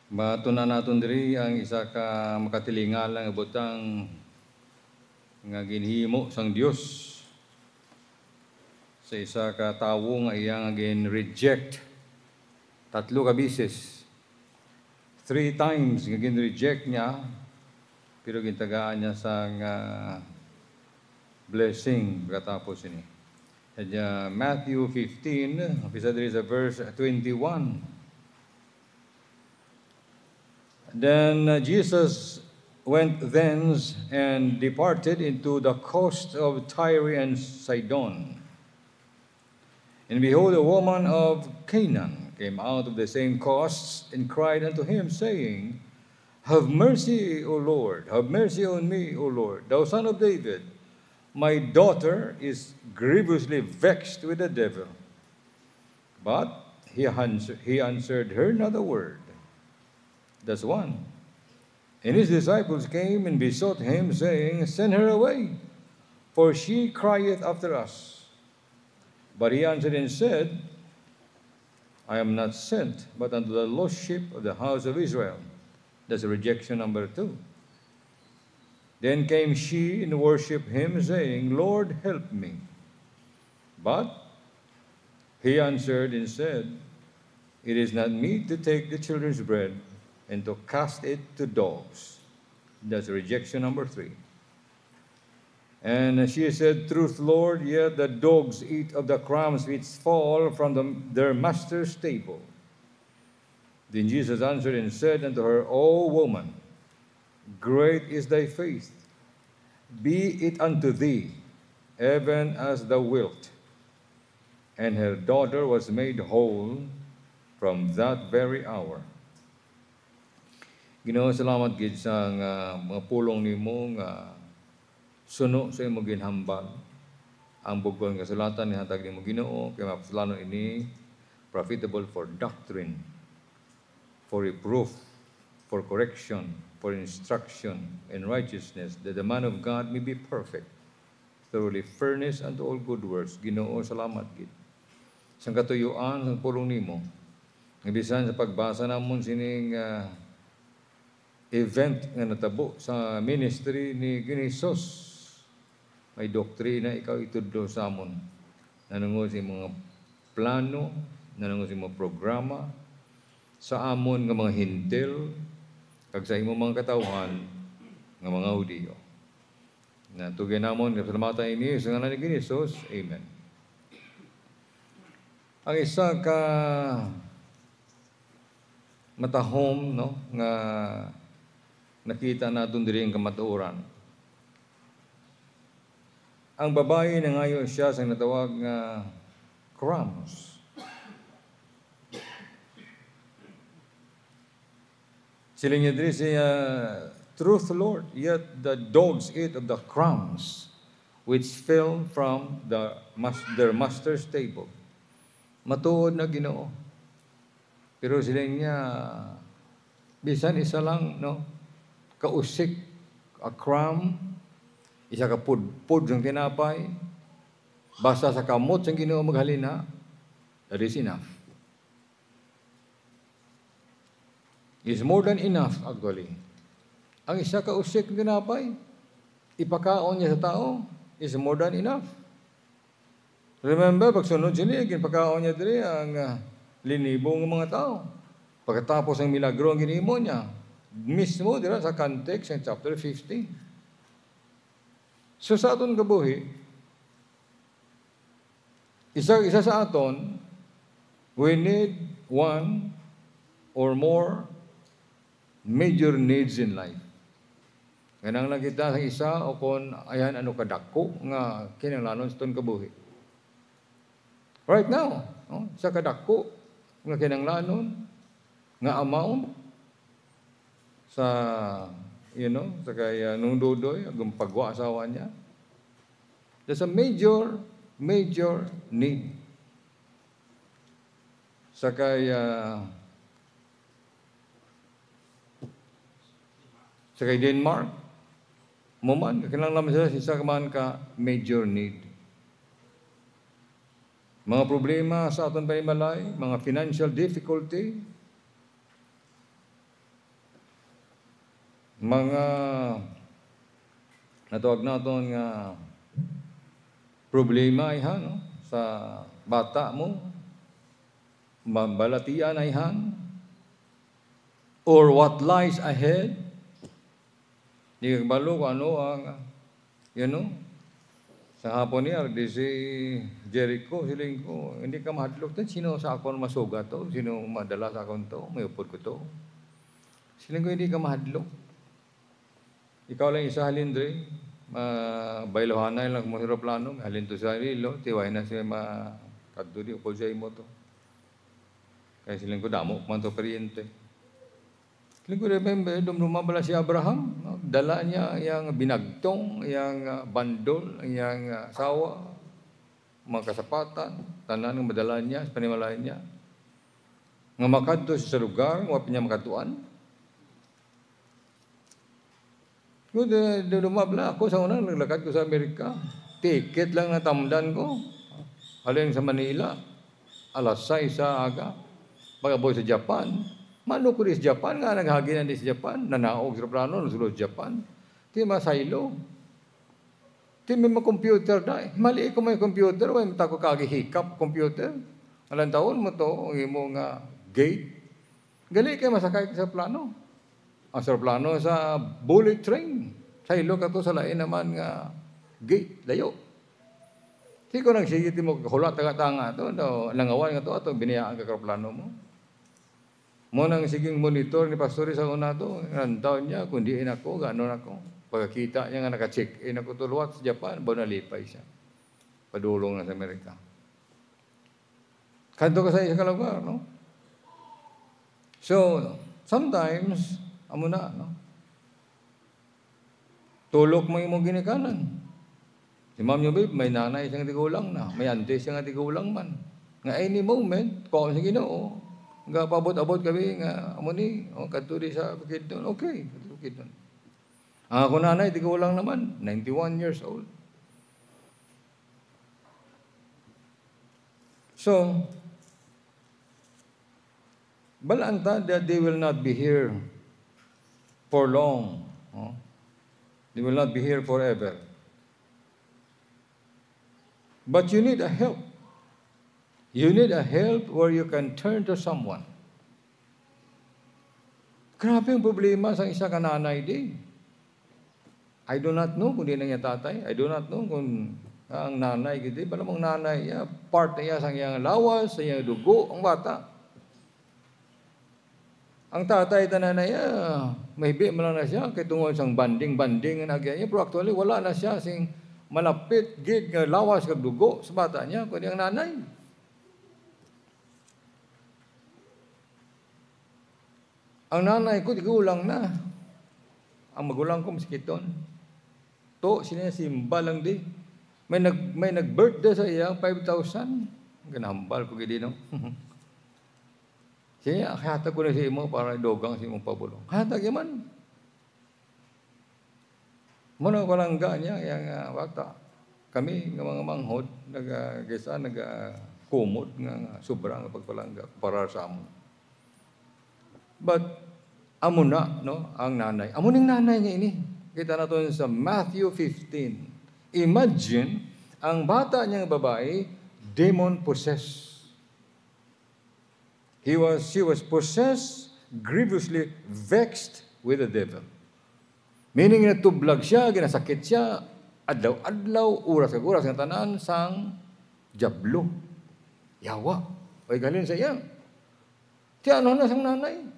Matuna naton diri ang isa ka makatilingal nga butang nga ginhimo sang Dios sa isa ka tawo nga iyang gin-reject 3 ka bisis. 3 times nga gin-reject niya pero gintagaan niya sang blessing pagkatapos ini. Sa Matthew 15, bisa diri sa verse 21. Then Jesus went thence and departed into the coast of Tyre and Sidon. And behold, a woman of Canaan came out of the same coasts and cried unto him, saying, Have mercy, O Lord, have mercy on me, O Lord, thou son of David. My daughter is grievously vexed with the devil. But he answered her not a word. That's one. And his disciples came and besought him, saying, Send her away, for she crieth after us. But he answered and said, I am not sent, but unto the lost sheep of the house of Israel. That's rejection number 2. Then came she and worshipped him, saying, Lord, help me. But he answered and said, It is not meet to take the children's bread and to cast it to dogs. That's rejection number 3. And she said, Truth, Lord, yet the dogs eat of the crumbs which fall from their master's table. Then Jesus answered and said unto her, O woman, great is thy faith. Be it unto thee, even as thou wilt. And her daughter was made whole from that very hour. Ginoo, salamat gid sa mga pulong nimo nga suno sa imong ginhambal. Ang bugol nga sulatan ni hatag nimo Ginoo kay mapasalanon ini profitable for doctrine, for reproof, for correction, for instruction in righteousness, that the man of God may be perfect, thoroughly furnished unto all good works. Ginoo, salamat gid. Sang katuyuan sang pulong nimo, bisan sa pagbasa namon sining event nga natabo sa ministry ni Ginisos, may doktrina ikaw itudlo sa amon. Nanungod sa mga plano, nanungod sa mga programa, sa amon nga mga hintil, kag sa imong mga katawhan nga mga Hudiyo. Natugay namon, kasalamatan ini, sa ngalan ni Ginisos, Amen. Ang isa ka matahom, no, nga nakita natin diri ang kamatuoran. Ang babae na ngayon siya sa natawag nga crumbs. Sila niya diri siya, Truth, Lord, yet the dogs eat of the crumbs which fell from their master's table. Matuod na Ginoo. Pero sila niya, bisan isa lang, no? Kausik, a crumb, isa ka pud ng tinapay, basta sa kamot sang Ginoo maghalina, that is enough. Is more than enough actually. Ang isa ka usik ng tinapay, ipakaon niya sa tao, is more than enough. Remember, pagsunod sila, ginpakaon niya diri ang linibong mga tao. Pagkatapos ang milagro ang ginimo niya, mismo dira sa context ng chapter 15. So sa aton kabuhi, isa sa aton, we need one or more major needs in life. Ganang lang kita sa isa o kung ayan ano kadako nga kinahanglanon sa aton kabuhi. Right now, no? Sa kadako nga kinahanglanon nga amount sa, sa kaya nung Dudoy, ang pagwa asawa niya. There's a major need. Sa kaya, sa kay Denmark, muman, kailangan naman sila isa kaman ka major need. Mga problema sa aton panimalay, mga financial difficulty, mga natawag naton nga problema ihan no? Sa bata mo, mabalatian ihan, or what lies ahead. Di kabalo kung ano ang, sa hapon niya, di si Jericho, siling ko, hindi ka mahadlok. Sino sa akon masuga to? Sino madala sa akon to? May upod ko to. Siling ko, hindi ka mahadlok. Ikaw lang isa halindre, bailohanay lang kung plano, halin to sa rilo, tiway na siya makadto di, upod siya mo to. Kaya siling ko, damo, man to periente. Siling ko, remember, dumabala si Abraham, dala niya yung binagtong, yung bandol, yung sawa, mga kasapatan, tanan ng madala niya, sa panimalayan niya. Nga makadto sa lugar, wapin niya makatuan. Kung dumabla ako sa unang naglakad ko sa Amerika, ticket lang na tamdan ko. Halin sa Manila, alas 6 sa aga, pag-aboy sa Japan. Mano ko sa Japan, nga naghaginan din sa Japan, nanaog sa plano, nasulod sa Japan. Di masaylo. Di may computer na. Mali ko may computer, may matako kagihikap computer. Alang taon mo to, ang imo nga gate. Gali kayo masakay sa plano. Ang sa plano sa bullet train. Saylo ka to sa lain naman nga gate, layo. Di ko nagsigit mo, hulat taga-tanga to, langawan nga to, ato biniyaan ka plano mo. Muna ang siging monitor ni Pastor sa una to, ang taon niya, kundi ako, gano'n ako. Pagkakita niya nga naka-check-in ako tuluwat sa Japan, ba nalipay siya. Padulong na sa Amerika. Kanto ka sa isang lugar, no? So, sometimes, amo na, no? Tulok mo yung ginikanan. Si Ma'am Yubib, may nanay siyang tigulang na, may ante siyang tigulang man. Nga any moment, kung sa Ginoo, nga pabot-abot kami nga amo ni kadturi sa Bukidnon. Okay, Bukidnon. Ang ako nanay tigulang naman, 91 years old. So, balanta that they will not be here for long. They will not be here forever. But you need a help. You need a help where you can turn to someone. Grabe ang problema sa isa ka nanay din. I do not know kung di na niya tatay. I do not know kung ang nanay, giti. Balamang nanay, part na iya sa iyang lawas, sa iyang dugo, ang bata. Ang tatay at nanay, maybe mo lang na siya, kay tungod sang banding na nagyan niya. Pero actually, wala na siya sing malapit, gid, lawas, kag dugo sa bata niya, kundi ang nanay. Ang nanay ko, tigulang na. Ang magulang ko, maskiton. To, sinasimba lang di. May nag-birthday sa iya, 5,000. Ganahambal ko gidi, no? Siya, hatag ko na si imo para dogang si imong pabulong. Hatag yaman. Muna walangga niya, yung bata. Kami, ng mga manghod, nag-kumod, nga sobrang pagpalangga, para sa amon. But, amo na, no, ang nanay. Amo ning nanay niya ini. Kita na ito sa Matthew 15. Imagine, ang bata niyang babae, demon-possessed. She was possessed, grievously vexed with the devil. Meaning, natublag siya, ginasakit siya, adlaw-adlaw, oras ng tanan, sang jablo. Yawa. Ay, galin sa iya. Tiyan na sang nanay.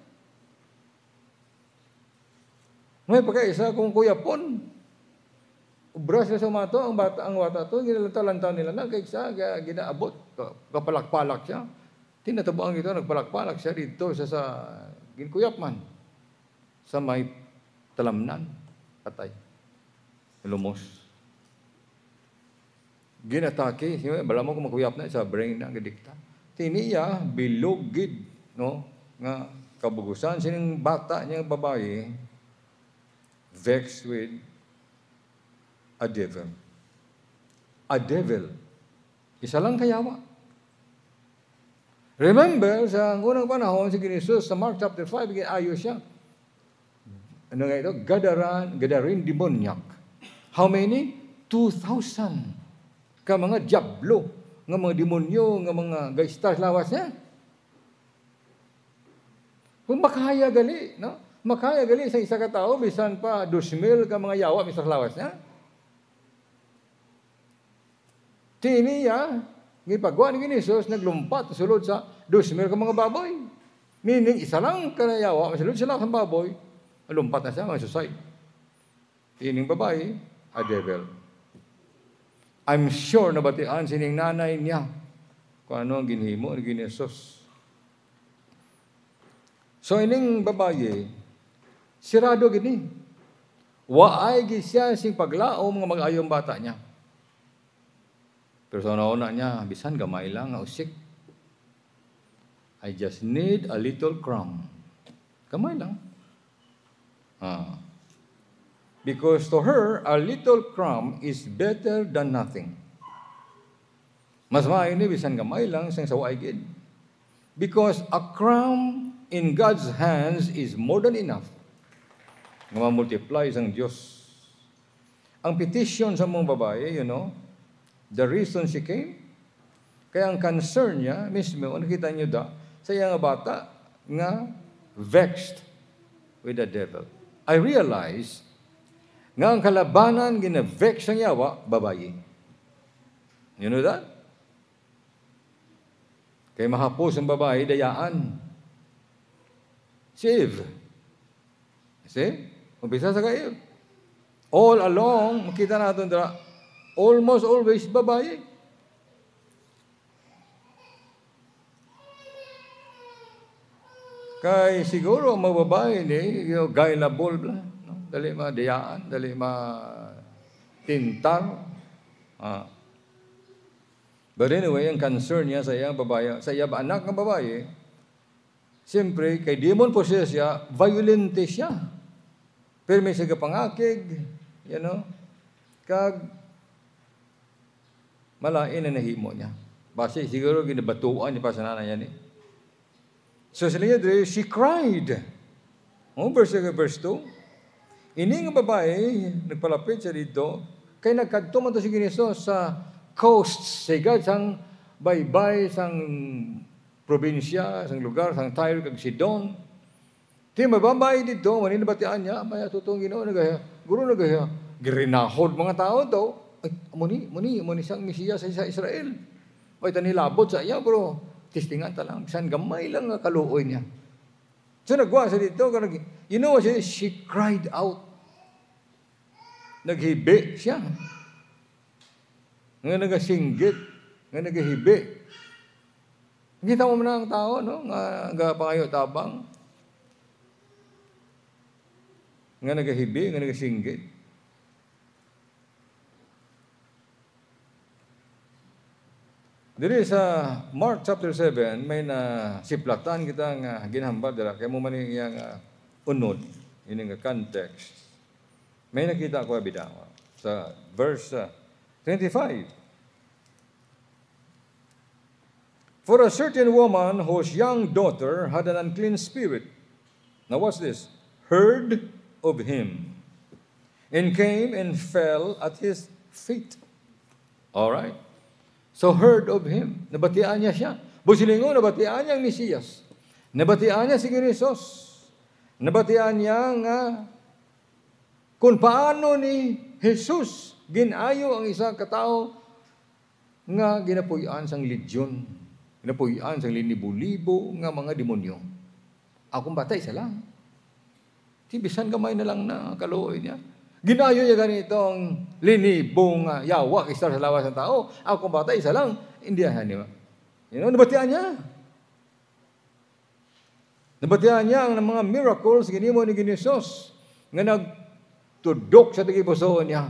May pagkaisa kung kuyapon. Ubras na sa mato, ang bata to, ginalanta nila na, kaya siya, ginaabot, kapalak-palak siya. Tinatabuan ito, nagpalak-palak siya dito sa ginkuyap man. Sa may talamnan, patay. Lumos. Ginatake, bala mo kung makuyap na sa brain na, gadikta. Tiniya, bilogid, no, nga kabugusan, sining bata niyang babae, vexed with a devil. A devil. Isa lang kayawa. Remember, sa unang panahon, si Jesus, sa Mark chapter 5, ayo siya. ano nga ito? Gadarin demoniac. How many? 2,000. Ka mga diablo, nga mga demonyo, nga mga gaistar lawas niya. Kung makaya gali, no? Makaya gali sa isa ka tao, bisan pa 2,000 ka mga yawa, misas lawas niya. Tiniya, ngipagwa ni Jesus, naglumpat, sulod sa 2,000 ka mga baboy. Meaning, isa lang ka na yawa, masulod sila sa baboy, lumpat na siya, mga susay. Tining babae, a devil. I'm sure na batian sining nanay niya kung ano ang ginhimo ni Jesus. So ining babae, sirado gini. Waay gi siya sing paglaom nga mag-ayong bata niya. Pero sa una niya, bisan gamay lang nga usik. I just need a little crumb. Gamay lang. Because to her, a little crumb is better than nothing. Mas maayo ni bisan gamay lang sang sawa gid. Because a crumb in God's hands is more than enough. Nga ma-multiply sang Dios. Ang petition sa mong babae, the reason she came, kaya ang concern niya, mismo, nakita niyo sa iya nga bata, nga vexed with the devil. I realize nga ang kalabanan gina-vex ang yawa, babae. You know that? Kaya mahapos ang babae, dayaan. Si Eve. See? Umpisa sa Eve. All along, makita natin almost always babae. Kay siguro ang mga babae ni, gullible bla. Dali madayaan, dali matintar. But anyway, ang concern niya sa iyang babae, sa iyang anak ng babae, siyempre, kay demon possessed siya, violente siya. Pero may siya pangakig, kag malain na nahimo niya. Base, siguro ginabatuan niya pa sa nanay niya. So sila niya, she cried. Verse 2, ini nga babae, nagpalapit siya dito, kay nagkadto man to si Ginisos sa coast, sigad sang baybay, sang probinsya, sang lugar, sang Tyre, kag Sidon. Di mababay dito, manin nabatian niya, maya tutong Ginoo, guro nagaya, girinahod mga tao to, ay, muni sang Mesiya sa Israel. Ay, tanilabot sa iya, bro, tistingan ta lang, bisan gamay lang nga kaluoy niya. So nagwa siya dito, what she cried out. Naghibi siya. Nga nagasinggit, nga naghibi. Kita mo na ang tao, nga pangayo tabang. Nga nagahibi, nga nagasinggit. Diri sa Mark chapter 7, may na siplatan kita nga ginhambal dira kay mo man iya nga unod ini nga context. May nakita ko bidawa sa verse 25. For a certain woman whose young daughter had an unclean spirit. Now what's this? Heard of him and came and fell at his feet. All right. So heard of him. Nabatian niya siya. Busilingo, nabatian niya ang Mesiyas. Nabatian niya si Ginisos. Nabatian niya nga kung paano ni Jesus ginayo ang isang katao nga ginapuyan sang legion. Ginapuyan sang linibo-libo nga mga demonyo. Akong batay isa lang. Tibisan gamay na lang na kaluoy niya. Ginayo niya ganitong linibong yawa istar sa lawas ng tao. Ako bata, isa lang. Hindi yan. Nabatian niya. Nabatian niya ang mga miracles ginimo ni Ginisos nga nagtudok sa tigipusoon niya.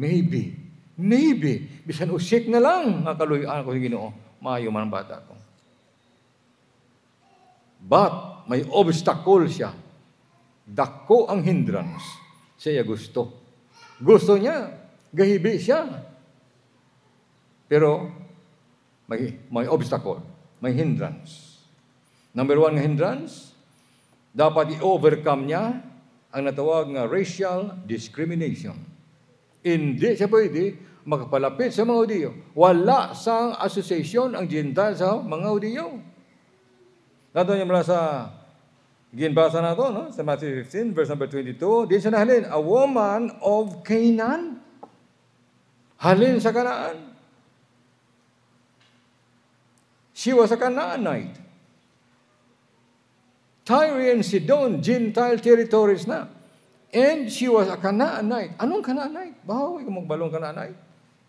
Maybe. Bisan usik na lang ang kaluyan ko sa Ginoo. Maayo man ang bata ko. But may obstacle siya. Dako ang hindrance. Siya gusto. Gusto niya, gahibi siya. Pero may obstacle, may hindrance. Number 1 nga hindrance, dapat i-overcome niya ang natawag nga racial discrimination. Hindi siya pwede makapalapit sa mga Hudiyo. Wala sang association ang Gentile sa mga Hudiyo. Nato niya mula sa ginbasa na to, no? Sa Matthew 15, verse number 22, di siya nahalin, a woman of Canaan. Halin sa Kanaan. She was a Canaanite. Tyre and Sidon, Gentile territories na. And she was a Canaanite. Anong Canaanite? Bahaw, ikaw magbalong Canaanite.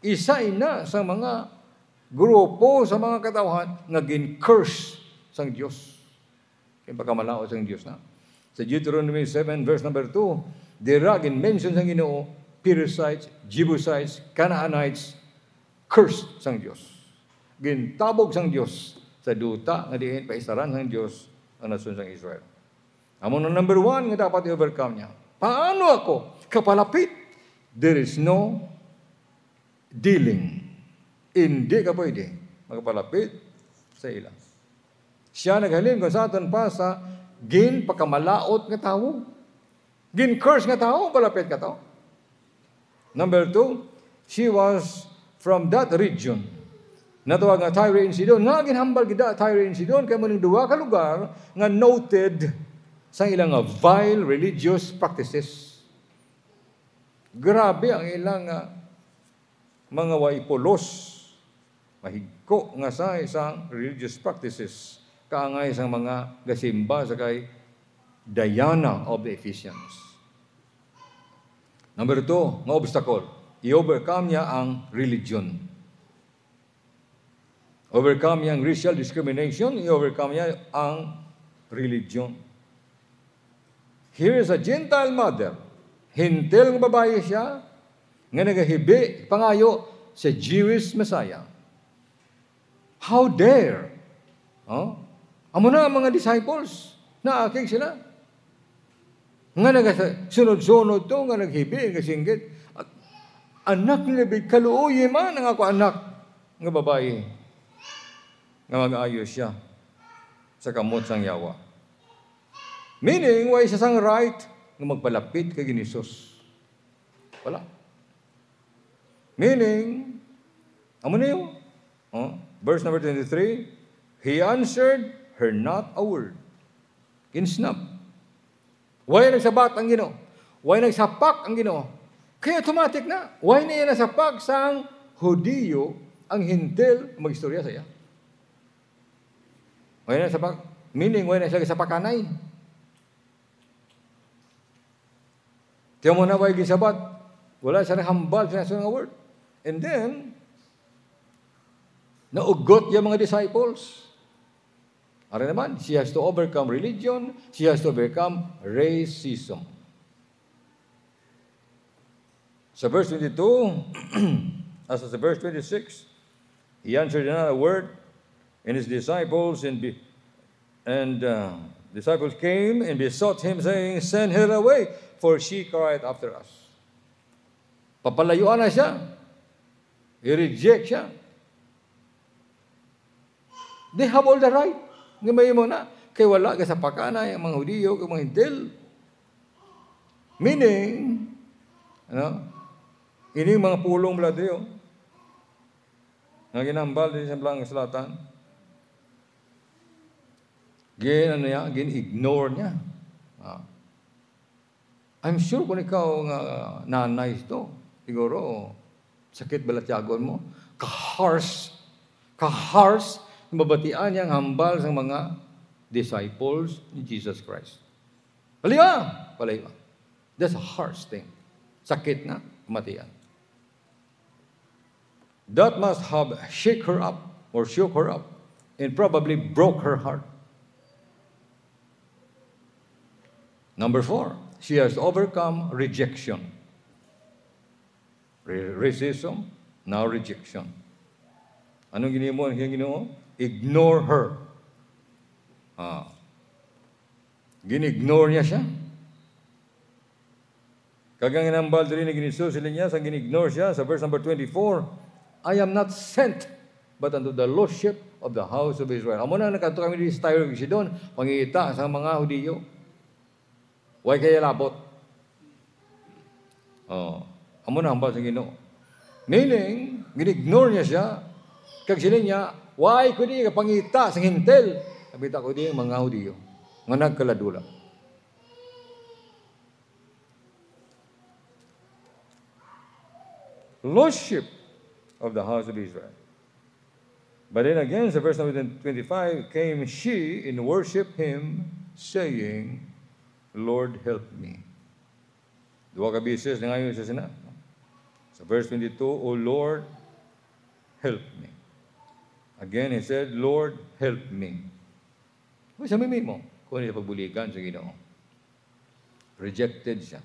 Isa na sa mga grupo, sa mga katawhan, naging curse sang Diyos. Kaya pagkamalao sang Diyos na. Sa Deuteronomy 7, verse number 2, diragin mention sang Ginoo, Perizzites, Jebusites, Canaanites, cursed sang Diyos. Gintabog sang Diyos sa duta nga diin paisaran sang Diyos ang nasyon sang Israel. Among na number 1 nga dapat i-overcome niya. Paano ako kapalapit? There is no dealing. Hindi ka pwede magpalapit sa ila. Siya naghalin kung sa aton pa sa gin pagkamalaot nga tao. Gin curse nga tao, palapit ka tao. Number 2, she was from that region. Natawag nga Tyre and Sidon. Nga ginhambal gida Tyre and Sidon kay mo ning duwa ka lugar nga noted sa ilang vile religious practices. Grabe ang ilang mga waipolos, mahigko nga sa isang religious practices, kaangay isang mga gasimba sa kay Diana of the Ephesians. Number 2, nga obstacle, i-overcome niya ang religion. Overcome niya ang racial discrimination, i-overcome niya ang religion. Here is a Gentile mother, hintil ng babae siya, nga nagahibi, pangayo, sa Jewish Messiah. How dare? Amo na ang mga disciples, naakig sila. Nga nagasunod-sunod to, nga naghibi, kasinggit. Anak ni David, kaluoy man ang ako anak nga babae. Nga mag-ayos siya sa kamot sang yawa. Meaning, why siya sang right nga magpalapit kay Ginisus. Wala. Meaning, amo na yun. Verse number 23, he answered her not a word. Kinsnap. Why nagsabat ang Ginoo? Why nagsapak ang Ginoo? Kaya automatic na. Why na yan nasapak sang Hudiyo ang hintil mag-istorya sa iya? Why na sapak? Meaning, why na siya sa pakanay? Tiyan mo na why gisabat? Wala siya hambal sa nga word. And then, naugot yung mga disciples. Ara naman, she has to overcome religion, she has to overcome racism. Sa verse 22, as sa verse 26, he answered another word, and his disciples disciples came and besought him, saying, send her away, for she cried after us. Papalayuan na siya. I-reject siya. They have all the right. Ngayon mo na, kay wala ka sa pakanay, ang mga Hudiyo, ang mga Hintil. Meaning, ini mga pulong mula diyo, nga ginambal din sa belang selatan, gin-ignore niya. I'm sure kung ikaw nga nanay ito, siguro, sakit balatyagon mo, ka-harsh, mabatian niyang hambal sa mga disciples ni Jesus Christ. Palayo. That's a harsh thing. Sakit na, matian. That must have shook her up, and probably broke her heart. Number 4, she has overcome rejection. Racism, now rejection. Anong Ginoo? Ignore her. Ginignore niya siya. Kagang inambal din ni Ginisus sila niya, sa ginignore siya, sa verse number 24, I am not sent, but unto the lost sheep of the house of Israel. Amo na kami di Tyre and Sidon, pangita sa mga Hudiyo. Huwag kaya labot. Oh, amo na hambal sa Ginoo. Meaning, ginignore niya siya. Kag sila niya, why ko di kapangita sa hintel? Sabita ko di mga Hudiyo. Nga nagkaladula. Lordship of the house of Israel. But then again, sa verse number 25, came she and worship him, saying, Lord, help me. Dua ka bisis na ngayon sa sina. Sa verse 22, O Lord, help me. Again, he said, Lord, help me. Kung sa mimi mo, kung niya pagbulikan sa Ginoo. Rejected siya.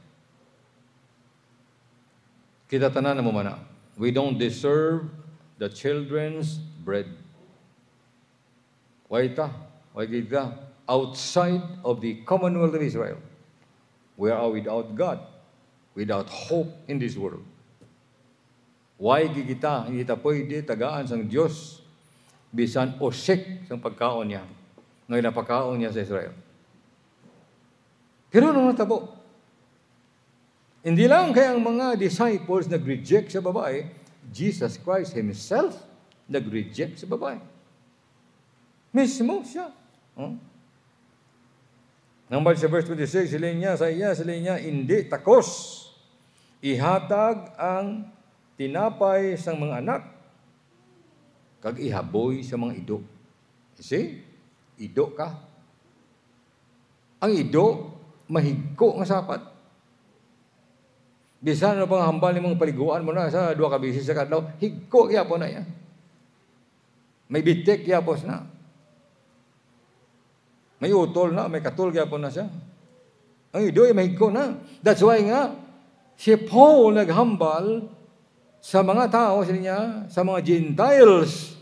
Kita tanan mo mana. We don't deserve the children's bread. Why ta? Why kita? Outside of the Commonwealth of Israel, we are without God, without hope in this world. Why kita? Hindi ta pwede tagaan sang Diyos bisan osik sang pagkaon niya. Ngayon napakaon niya sa Israel. Pero nung natabo, hindi lang kaya ang mga disciples nag-reject sa babae, Jesus Christ Himself nag-reject sa babae. Mismo siya. Number sa verse 26, sila niya, hindi takos. Ihatag ang tinapay sa mga anak, kag ihaboy sa mga ido. You see? Ido ka. Ang ido, mahigko nga sapat. Bisan na pang hambal ni mga paliguan mo na sa 2 ka bisis sa kadlaw, higko yapo na yan. May bitik yapos na. May utol na, may katul yapon na siya. Ang ido ay mahigko na. That's why nga, si Paul naghambal sa mga tao sa niya, sa mga Gentiles,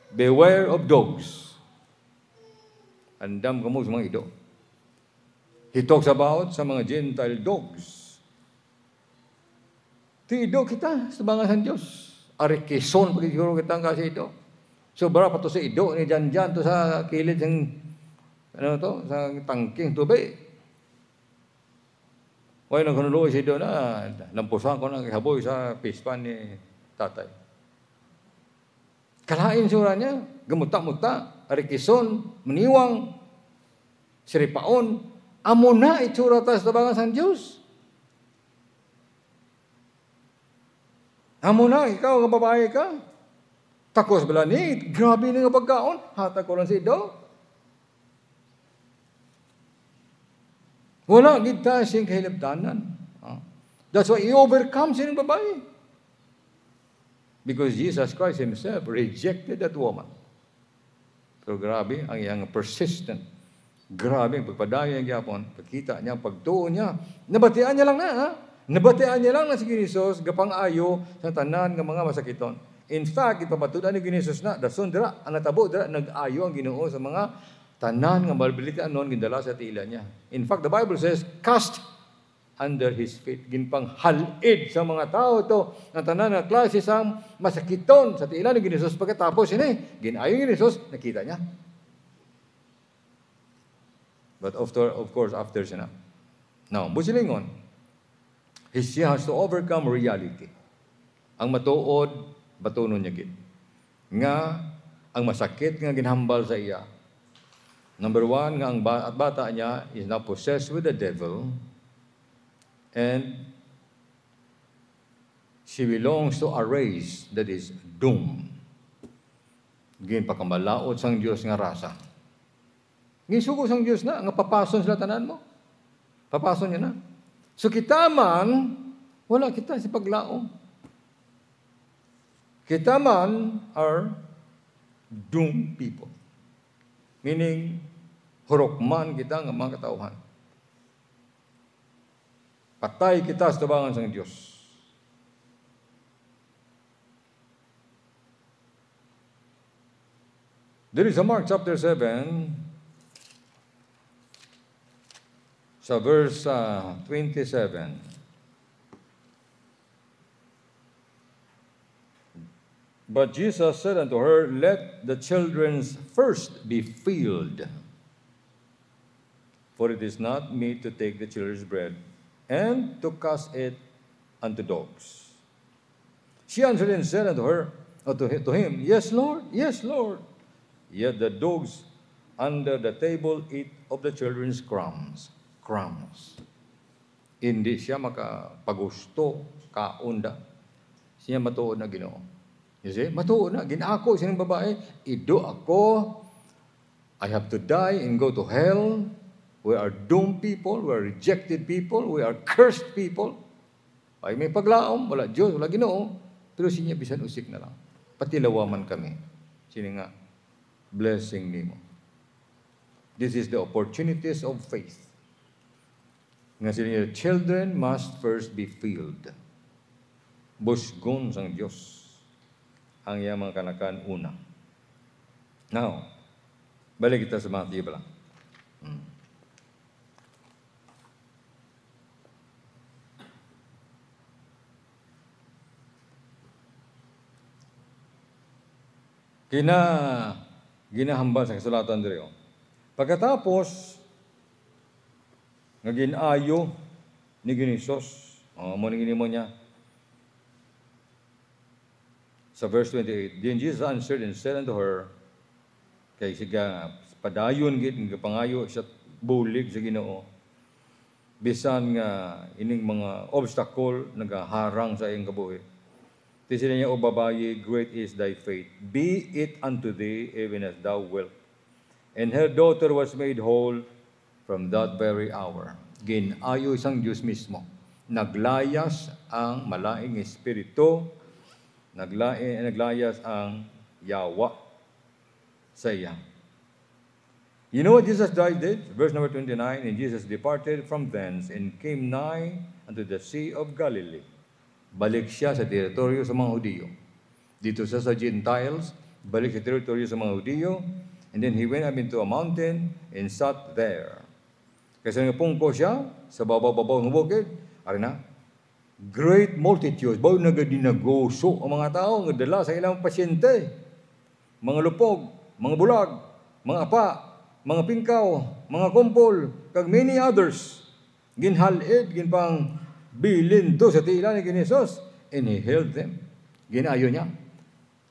beware of dogs. Andam kamo sa mga ido. He talks about sa mga Gentile dogs. Tido kita sa mga San Diyos. Arikison, pagkikuro kita ang kasi ito. Sobra pa to sa ido, ni dyan to sa kilid ng, sa tangking tubig. Why nang kanuloy si ido na, lampusan ko ng haboy sa pispan ni tatay. Kalain sura niya, gamuta-muta, arikison, maniwang, siripaon, amo na itsura ta sa tabangan sa Diyos. Amo na, ikaw nga babae ka. Takos bala ni, grabe na nga pagkaon. Hatag ko lang si Ido. Wala, kita siyang kahilabdanan. That's why i-overcome siya ng babae. Because Jesus Christ Himself rejected that woman. Pero grabe, ang iyang persistent. Grabe, ang pagpadaya ang yapon. Pagkita niya, pagtuon niya. Nabatian niya lang na, ha? Nabatian niya lang na si Ginisos, gapang-ayo sa tanan ng mga masakiton. In fact, ipapatudan ni Ginisos na, dason dira, ang natabo dira, nag-ayo ang Ginoo sa mga tanan ng malbilitan noon, gindala sa tila niya. In fact, the Bible says, cast under His feet. Ginpang halid sa mga tao ito, ang tanan ng klase sa masakiton sa tila ni Ginisos. Pagkatapos, ginayo ni Ginisos, nakita niya. But of course, after siya na. Now, busilingon, she has to overcome reality. Ang matuod, batunon niya gid. Nga, ang masakit nga ginhambal sa iya. Number one, nga ang bata niya is now possessed with the devil and she belongs to a race that is doomed. Gin pakamalaot sang Dios nga rasa. Gisugo sang Dios na, nga papason sila tanan mo. Papason niya na. So kita man, wala kita sa paglaom. Kita man are doomed people. Meaning, hurokman kita ng mga katauhan. Patay kita sa tabangan ng Diyos. There is a Mark chapter 7, sa verse 27. But Jesus said unto her, let the children's first be filled, for it is not meet to take the children's bread and to cast it unto dogs. She answered and said unto him, Yes, Lord, yes, Lord. Yet the dogs under the table eat of the children's crumbs. Crumbs. Hindi siya makapagusto, kaunda. Siya matuod na Ginoo. You see, matuod na. Ginako siya ng babae, ido ako, I have to die and go to hell. We are doomed people, we are rejected people, we are cursed people. Ay may paglaom, wala Diyos, wala Ginoo. Pero siya bisan usik na lang. Patilawaman kami. Sino nga, blessing nimo. This is the opportunities of faith. Nga sila, children must first be filled. Busgon sang Diyos ang iyang mga kanakan una. Now, balik kita sa Matthew pala. Ginahambal sa kasulatan diri. Pagkatapos nga ginayo ni Ginisos, mo ning mo niya. Sa verse 28, then Jesus answered and said unto her, kay siga padayon gid nga pangayo sa bulig sa Ginoo. Bisan nga ining mga obstacle nagaharang sa iyang kabuhi. Sila niya, O babayi, great is thy faith. Be it unto thee even as thou wilt. And her daughter was made whole from that very hour. Ginayo isang Diyos mismo. Naglayas ang malaing espiritu, naglayas ang yawa sa iya. You know what Jesus did? Verse number 29, and Jesus departed from thence and came nigh unto the Sea of Galilee. Balik siya sa teritoryo sa mga Hudiyo. Dito siya sa Gentiles, balik sa teritoryo sa mga Hudiyo, and then he went up into a mountain and sat there. Kasi nagpungko siya sa babaw-babaw ng bukid, ari na, great multitudes, baw nagadinagoso ang mga tao, ngadala sa ilang pasyente, mga lupog, mga bulag, mga apa, mga pingkaw, mga kumpol, kag many others, ginhalid, ginpang bilin to sa tila ni Ginisos, and he healed them. Ginayo niya.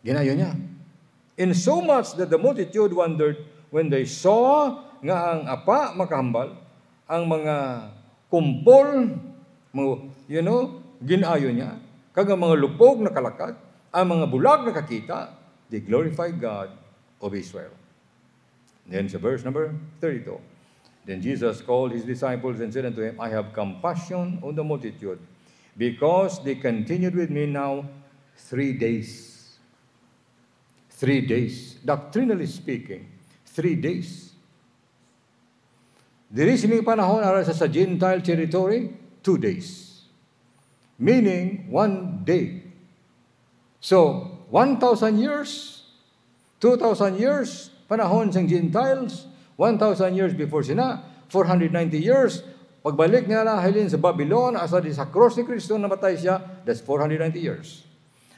Ginayo niya. In so much that the multitude wondered when they saw nga ang apa makahambal, ang mga kumpol, ginayo niya, kag ang mga lupog nakalakad, ang mga bulag nakakita, they glorified God of Israel. Then sa verse number 32, then Jesus called his disciples and said unto him, I have compassion on the multitude, because they continued with me now 3 days. 3 days. Doctrinally speaking, 3 days. Diri sining panahon ara sa Gentile territory, 2 days. Meaning, 1 day. So, 1,000 years, 2,000 years, panahon sang Gentiles, 1,000 years before sina, 490 years, pagbalik nila halin sa Babylon, asa di sa cross ni Kristo, namatay siya, that's 490 years.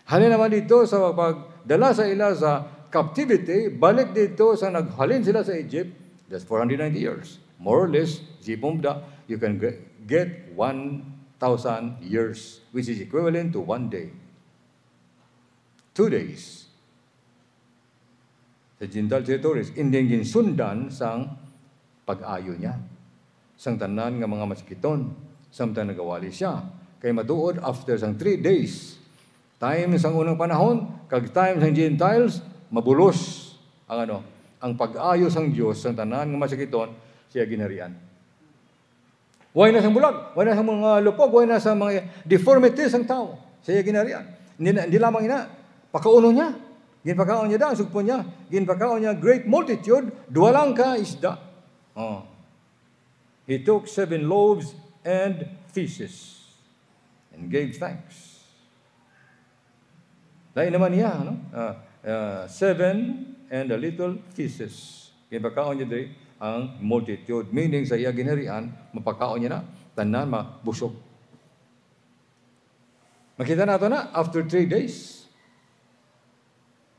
Halin naman dito sa pagdala sa ila sa captivity, balik dito sa naghalin sila sa Egypt, that's 490 years. More or less, Zipumda, you can get 1,000 years, which is equivalent to 1 day. 2 days. Sa Gentile territories, hindi ginsundan sang pag-ayo niya. Sang tanan nga mga maskiton, samtang nagawali siya. Kay matuod, after sang 3 days, time sang unang panahon, kag time sang Gentiles, mabulos ang pag-ayo sang Dios sang tanan nga masakiton, siya ginharian. Way na sang bulag, way na sang mga lupog, way na sa mga deformities sang tao, siya ginharian. Hindi lamang ina, pakauno niya. Ginpakaon niya da, sugpo niya. Ginpakaon niya great multitude, dua lang ka isda. He took 7 loaves and fishes and gave thanks. Lain naman niya, 7 and a little fishes. Ginpakaon niya diri ang multitude. Meaning sa iya ginharian, mapakaon niya na, tanan mabusog. Makita nato na, after 3 days,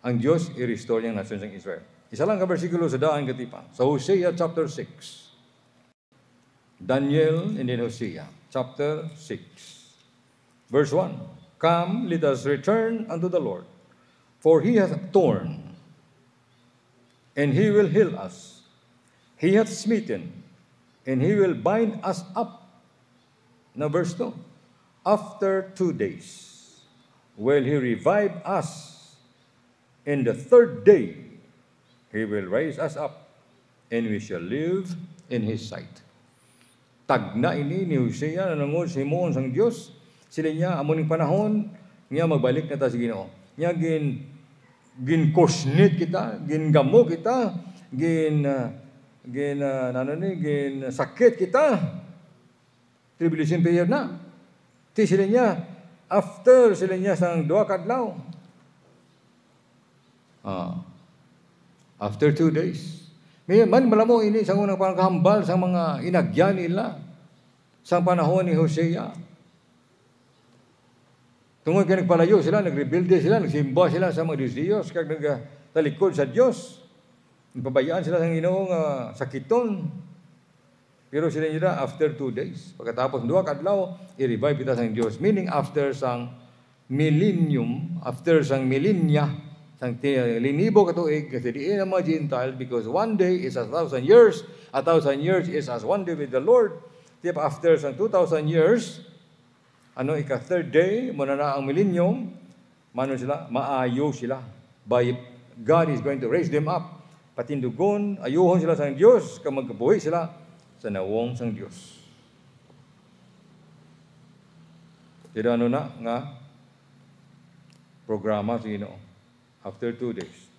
ang Diyos i-restore niyang nasyon sa Israel. Isa lang ka versikulo sa daan katipan. Sa Hosea chapter 6. Daniel and then Hosea. chapter 6, verse 1. Come, let us return unto the Lord, for he hath torn, and he will heal us. He hath smitten, and he will bind us up. Now verse 2. After 2 days will he revive us. In the third day he will raise us up, and we shall live in his sight. Tagna ini ni Hosea na nangod sa himuon sang Dios. Sila niya amuning panahon niya magbalik na ta sa Ginoo. Niya ginkusnit kita, gingamo kita, gin sakit kita. Tribulation period na. Ti sila niya after sila niya sang 2 kadlaw. After 2 days. May man malamo ini sa unang panghambal sa mga inagyan nila sa panahon ni Hosea. Tungod kay nagpalayo sila, nagrebuilde sila, nagsimba sila sa mga Diyos, kag nagtalikod sa Dios. Napabayaan sila sa Ginoo nga sakiton. Pero sila nila after 2 days. Pagkatapos 2 kadlaw, i-revive kita sang Dios. Meaning after sang millennium, after sang millennia, sang linibo katuig, kasi diin ang mga Gentile, because 1 day is 1,000 years, 1,000 years is as 1 day with the Lord. Tip after sang 2,000 years, ika-third day, muna na ang millennium, maayo sila. By God is going to raise them up. Patindugon, ayuhon sila sa Diyos, kung magkabuhi sila sa nawong sang Diyos. Pero nga programa sa Ginoo after 2 days.